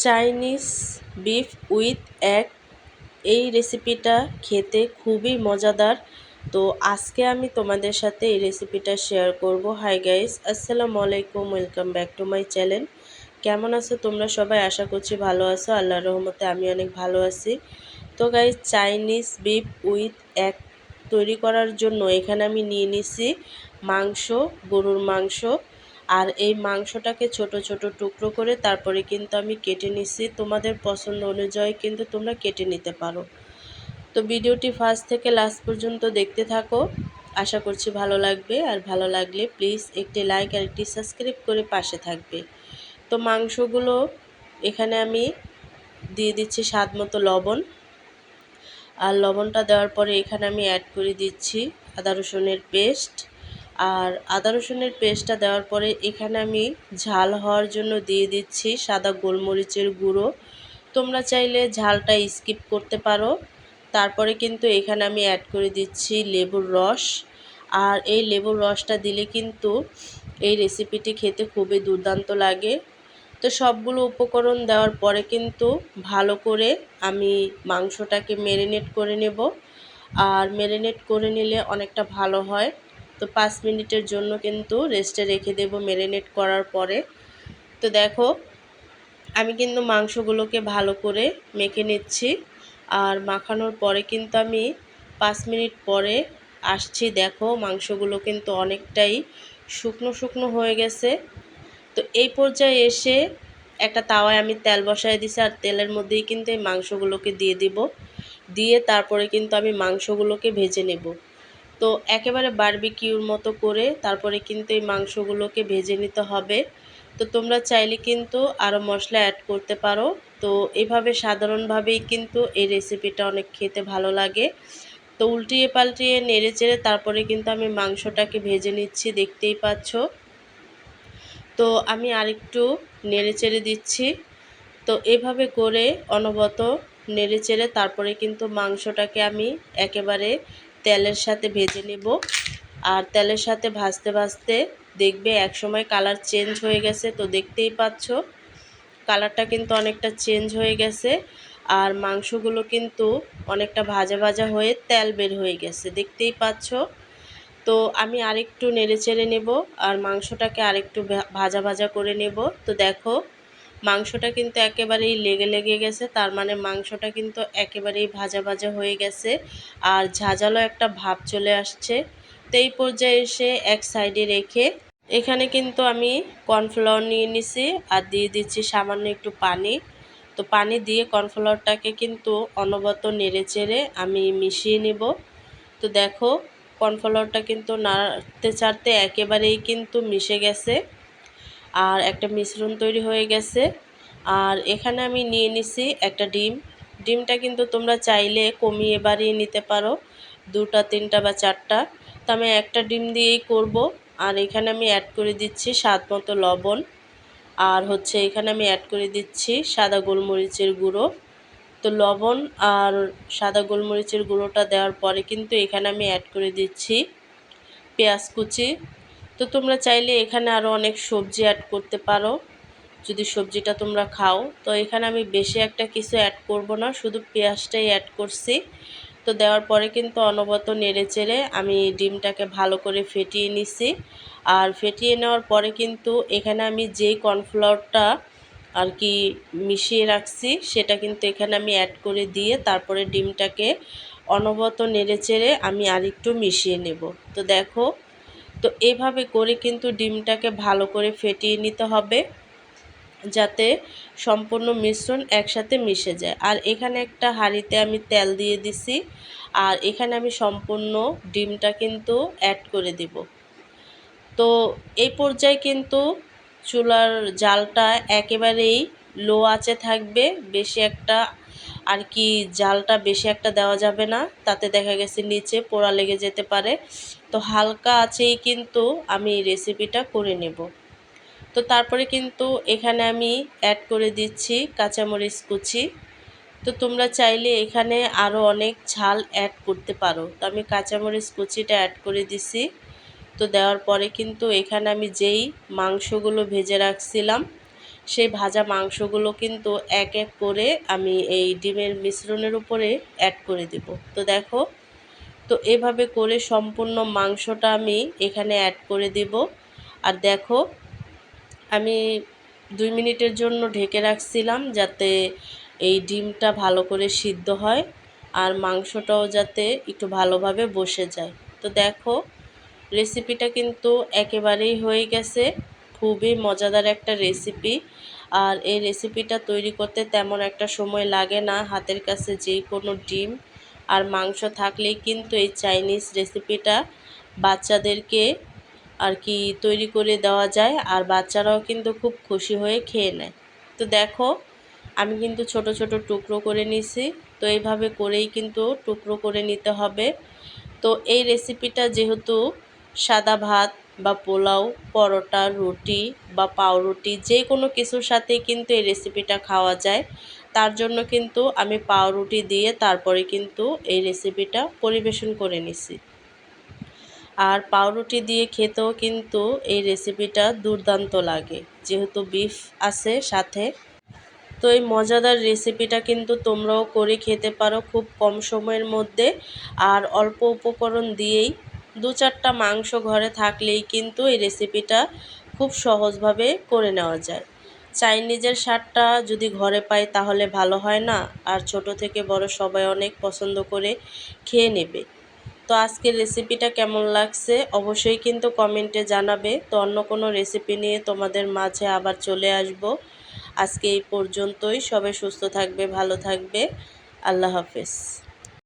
Chinese beef with egg এই রেসিপিটা খেতে খুবই মজাদার। তো আজকে আমি তোমাদের সাথে এই রেসিপিটা শেয়ার করব। হাই গাইস, আসসালামু আলাইকুম, welcome back to my channel. কেমন আছো তোমরা সবাই? আশা করছি ভালো আছো। আল্লাহর রহমতে আমি অনেক ভালো আছি। তো guys, Chinese beef with egg তৈরি করার জন্য এখানে আমি নিয়ে নিছি মাংস, গরুর মাংস। আর এই মাংসটাকে ছোট ছোট টুকরো করে তারপরে কিন্তু আমি কেটে নিছি। তোমাদের পছন্দ অনুযায়ী কিন্তু তোমরা কেটে নিতে পারো। তো ভিডিওটি ফার্স্ট থেকে লাস্ট পর্যন্ত দেখতে থাকো, আশা করছি ভালো লাগবে। আর ভালো লাগলে প্লিজ একটি লাইক আর একটি সাবস্ক্রাইব করে পাশে থাকবে। তো মাংসগুলো এখানে আমি দিয়ে দিচ্ছি স্বাদ মতো লবণ। আর লবণটা দেওয়ার পরে এখানে আমি অ্যাড করে দিচ্ছি আদা রসুনের পেস্ট। আর আদা রসুনের পেস্টটা দেওয়ার পরে এখানে আমি ঝাল হওয়ার জন্য দিয়ে দিচ্ছি সাদা গোলমরিচের গুঁড়ো। তোমরা চাইলে ঝালটা স্কিপ করতে পারো। তারপরে কিন্তু এখানে আমি অ্যাড করে দিচ্ছি লেবুর রস। আর এই লেবুর রসটা দিলে কিন্তু এই রেসিপিটি খেতে খুবই দুর্দান্ত লাগে। তো সবগুলো উপকরণ দেওয়ার পরে কিন্তু ভালো করে আমি মাংসটাকে ম্যারিনেট করে নেব। আর ম্যারিনেট করে নিলে অনেকটা ভালো হয়। তো 5 মিনিটের জন্য কিন্তু রেস্টে রেখে দেব ম্যারিনেট করার পরে। তো দেখো, আমি কিন্তু মাংসগুলোকে ভালো করে মেখে নিচ্ছি। আর মাখানোর পরে কিন্তু আমি 5 মিনিট পরে আসছি। দেখো, মাংসগুলো কিন্তু অনেকটাই শুকনো শুকনো হয়ে গেছে। তো এই পর্যায়ে এসে একটা তাওয়ায় আমি তেল বসায় দিছি। আর তেলের মধ্যেই কিন্তু এই মাংসগুলোকে দিয়ে দিব। দিয়ে তারপরে কিন্তু আমি মাংসগুলোকে ভেজে নেব। তো একেবারে বারবিকিউর মতো করে তারপরে কিন্তু এই মাংসগুলোকে ভেজে নিতে হবে। তো তোমরা চাইলে কিন্তু আরও মশলা অ্যাড করতে পারো। তো এভাবে সাধারণভাবেই কিন্তু এই রেসিপিটা অনেক খেতে ভালো লাগে। তো উল্টিয়ে পাল্টিয়ে নেড়ে চেড়ে তারপরে কিন্তু আমি মাংসটাকে ভেজে নিচ্ছি, দেখতেই পাচ্ছ। তো আমি আরেকটু নেড়ে চেড়ে দিচ্ছি। তো এভাবে করে অনবরত নেড়ে চেড়ে তারপরে কিন্তু মাংসটাকে আমি একেবারে তেলের সাথে ভেজে নেব। আর তেলের সাথে ভাজতে ভাজতে দেখবে একসময় কালার চেঞ্জ হয়ে গেছে। তো দেখতেই পাচ্ছ কালারটা কিন্তু অনেকটা চেঞ্জ হয়ে গেছে। আর মাংসগুলো কিন্তু অনেকটা ভাজা ভাজা হয়ে তেল বের হয়ে গেছে, দেখতেই পাচ্ছ। তো আমি আরেকটু নেড়ে চেড়ে নেব আর মাংসটাকে আরেকটু ভাজা ভাজা করে নেব। তো দেখো, মাংসটা কিন্তু একেবারেই লেগে লেগে গেছে, তার মানে মাংসটা কিন্তু একেবারেই ভাজা ভাজা হয়ে গেছে। আর ঝাঁঝালো একটা ভাব চলে আসছে। তো এই পর্যায়ে এসে এক সাইডে রেখে এখানে কিন্তু আমি কর্নফ্লাওয়ার নিয়ে নিছি আর দিয়ে দিচ্ছি সামান্য একটু পানি। তো পানি দিয়ে কর্নফ্লাওয়ারটাকে কিন্তু অনবরত নেড়ে চেড়ে আমি মিশিয়ে নেব। তো দেখো, কর্নফ্লাওয়ারটা কিন্তু নাড়তে চাড়তে একেবারেই কিন্তু মিশে গেছে আর একটা মিশ্রণ তৈরি হয়ে গেছে। আর এখানে আমি নিয়ে নিছি একটা ডিম। ডিমটা কিন্তু তোমরা চাইলে কমিয়ে বাড়িয়ে নিতে পারো, 2টা 3টা বা 4টা। তো আমি একটা ডিম দিয়েই করব। আর এখানে আমি অ্যাড করে দিচ্ছি স্বাদ মতো লবণ। আর এখানে আমি অ্যাড করে দিচ্ছি সাদা গোলমরিচের গুঁড়ো। তো লবণ আর সাদা গোলমরিচের গুঁড়োটা দেওয়ার পরে কিন্তু এখানে আমি অ্যাড করে দিচ্ছি পেঁয়াজ কুচি। তো তোমরা চাইলে এখানে আরও অনেক সবজি অ্যাড করতে পারো যদি সবজিটা তোমরা খাও। তো এখানে আমি বেশি একটা কিছু অ্যাড করব না, শুধু পেঁয়াজটাই অ্যাড করছি। তো দেওয়ার পরে কিন্তু অনবরত নেড়ে চেড়ে আমি ডিমটাকে ভালো করে ফেটিয়ে নিছি। আর ফেটিয়ে নেওয়ার পরে কিন্তু এখানে আমি যেই কর্নফ্লাওয়ারটা আর কি মিশিয়ে রাখছি সেটা কিন্তু এখানে আমি অ্যাড করে দিয়ে তারপরে ডিমটাকে অনবরত নেড়ে চেড়ে আমি আরেকটু মিশিয়ে নেব। তো দেখো, তো এইভাবে করে কিন্তু ডিমটাকে ভালো করে ফেটিয়ে নিতে হবে যাতে সম্পূর্ণ মিশ্রণ একসাথে মিশে যায়। আর এখানে একটা হাঁড়িতে আমি তেল দিয়ে দিছি। আর এখানে আমি সম্পূর্ণ ডিমটা কিন্তু অ্যাড করে দেব। তো এই পর্যায়ে কিন্তু চুলার জালটা একেবারেই লো আঁচে থাকবে। বেশি একটা আর কি জালটা বেশি একটা দেওয়া যাবে না, তাতে দেখা গেছে নিচে পোড়া লেগে যেতে পারে। তো হালকা আঁচেই কিন্তু আমি রেসিপিটা করে নেব। তো তারপরে কিন্তু এখানে আমি অ্যাড করে দিচ্ছি কাঁচামরিচ কুচি। তো তোমরা চাইলে এখানে আরও অনেক ঝাল অ্যাড করতে পারো। তো আমি কাঁচামরিচ কুচিটা অ্যাড করে দিছি। তো দেওয়ার পরে কিন্তু এখানে আমি যেই মাংসগুলো ভেজে রাখছিলাম সেই ভাজা মাংসগুলো কিন্তু এক এক করে আমি এই ডিমের মিশ্রণের উপরে অ্যাড করে দেব। তো দেখো, তো এভাবে করে সম্পূর্ণ মাংসটা আমি এখানে অ্যাড করে দেব। আর দেখো, আমি 2 মিনিটের জন্য ঢেকে রাখছিলাম যাতে এই ডিমটা ভালো করে সিদ্ধ হয় আর মাংসটাও যাতে একটু ভালোভাবে বসে যায়। তো দেখো, রেসিপিটা কিন্তু একেবারেই হয়ে গেছে। খুবই মজাদার একটা রেসিপি। আর এই রেসিপিটা তৈরি করতে তেমন একটা সময় লাগে না। হাতের কাছে যে কোনো ডিম আর মাংস থাকলেই কিন্তু এই চাইনিজ রেসিপিটা বাচ্চাদেরকে আর কি তৈরি করে দেওয়া যায়, আর বাচ্চারাও কিন্তু খুব খুশি হয়ে খেয়ে নেয়। তো দেখো, আমি কিন্তু ছোট ছোট টুকরো করে নিছি। তো এইভাবে করেই কিন্তু টুকরো করে নিতে হবে। তো এই রেসিপিটা যেহেতু সাদা ভাত বা পোলাও, পরোটা, রুটি বা পাউরুটি যে কোনো কিছুর সাথেই কিন্তু এই রেসিপিটা খাওয়া যায়, তার জন্য কিন্তু আমি পাউরুটি দিয়ে তারপরে কিন্তু এই রেসিপিটা পরিবেশন করে নিছি। আর পাউরুটি দিয়ে খেতেও কিন্তু এই রেসিপিটা দুর্দান্ত লাগে, যেহেতু বিফ আছে সাথে। তো এই মজাদার রেসিপিটা কিন্তু তোমরাও করে খেতে পারো খুব কম সময়ের মধ্যে। আর অল্প উপকরণ দিয়েই 2-4টা মাংস ঘরে থাকলেই কিন্তু এই রেসিপিটা খুব সহজভাবে করে নেওয়া যায়। চাইনিজের স্বাদটা যদি ঘরে পাই তাহলে ভালো হয় না? আর ছোট থেকে বড় সবাই অনেক পছন্দ করে খেয়ে নেবে। তো আজকের রেসিপিটা কেমন লাগছে অবশ্যই কিন্তু কমেন্টে জানাবে। তো অন্য কোনো রেসিপি নিয়ে তোমাদের মাঝে আবার চলে আসব। আজকে এই পর্যন্তই। সবাই সুস্থ থাকবে, ভালো থাকবে। আল্লাহ হাফেজ।